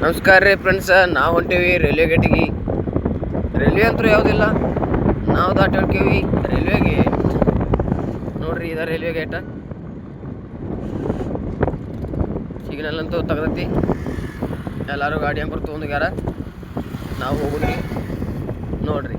ನಮಸ್ಕಾರ ರೀ ಫ್ರೆಂಡ್ಸ, ನಾವು ಹೊಂಟೇವಿ ರೈಲ್ವೆ ಗೇಟಿಗೆ. ರೈಲ್ವೆ ಅಂತೂ ಯಾವುದಿಲ್ಲ, ನಾವು ದಾಟಿ ರೈಲ್ವೆ ಗೇಟ್. ನೋಡ್ರಿ, ಇದ ರೈಲ್ವೆ ಗೇಟ. ಸಿಗ್ನಲ್ ಅಂತೂ ತೆಗ್ದೈತಿ. ಎಲ್ಲರೂ ಗಾಡಿ ಅಂಕರ್ ತೊಗೊಂಡ್ಯಾರ. ನಾವು ಹೋಗುದ್ರಿ. ನೋಡ್ರಿ,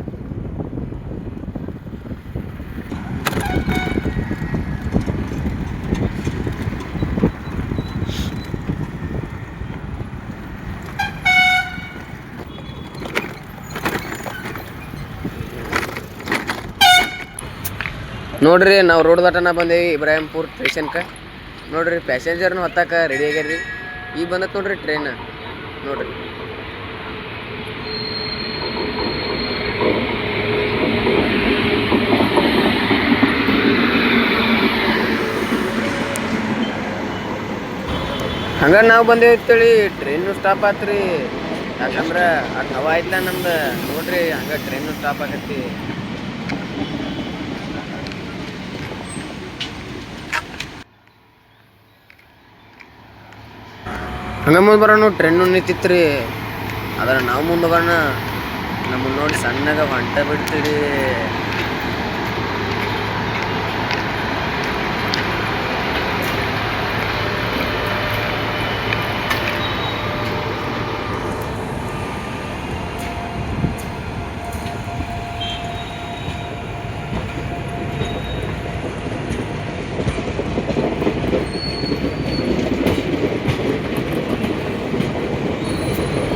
ನೋಡ್ರಿ ನಾವು ರೋಡ್ ದಾಟನ ಬಂದೇವಿ ಇಬ್ರಾಹಿಂಪುರ್ ಸ್ಟೇಷನ್ಗೆ. ನೋಡ್ರಿ, ಪ್ಯಾಸೆಂಜರ್ನು ಹತ್ತಾಕ ರೆಡಿ ಆಗ್ಯಾರ್ರಿ. ಈಗ ಬಂದತ್ ನೋಡ್ರಿ ಟ್ರೈನ್. ನೋಡ್ರಿ, ಹಂಗ ನಾವು ಬಂದೇವಿ ಅಂತೇಳಿ ಟ್ರೈನು ಸ್ಟಾಪ್ ಆತ್ರಿ. ಯಾಕಂದ್ರೆ ಅಷ್ಟು ಹವಾ ಐತ್ಲ ನಮ್ದು. ನೋಡ್ರಿ, ಹಂಗ ಟ್ರೈನು ಸ್ಟಾಪ್ ಆಗತ್ತಿ. ಹಂಗ ಮುಂದೆ ಬರೋಣ, ಟ್ರೈನು ನಿಂತಿತ್ರಿ. ಆದ್ರೆ ನಾವು ಮುಂದೆ ಹೋಗೋಣ, ನಮ್ಮನ್ನು ನೋಡಿ ಸಣ್ಣಗ ಹೊಂಟ ಬಿಡ್ತೀರಿ.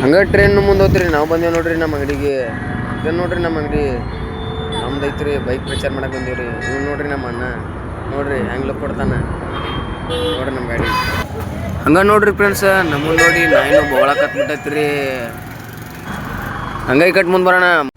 ಹಂಗ ಟ್ರೈನ್ ಮುಂದೆ ಹೋಗ್ತೀರಿ. ನಾವು ಬಂದೇವು ನೋಡ್ರಿ ನಮ್ಮ ಅಂಗಡಿಗೆ. ಇದನ್ನು ನೋಡ್ರಿ ನಮ್ಮ ಅಂಗಡಿ. ನಮ್ದು ಐತ್ರಿ, ಬೈಕ್ ಪ್ರಚಾರ ಮಾಡಕ್ಕೆ ಬಂದೀವ್ರಿ. ಇವ್ ನೋಡ್ರಿ ನಮ್ಮ ಅಣ್ಣ. ನೋಡ್ರಿ ಹೆಂಗ್ ಲುಕ್ ಕೊಡ್ತಾನ. ನೋಡ್ರಿ ನಮ್ಮ ಗಾಡಿ. ಹಂಗ ನೋಡ್ರಿ ಫ್ರೆಂಡ್ಸ್, ನಮ್ಮನ್ನ ನೋಡಿ ನಾಯಿನೂ ಬೊಗಳಕತ್ಬಿಟ್ಟೈತ್ರಿ. ಹಂಗ ಈ ಕಟ್ ಮುಂದೆ ಬರೋಣ.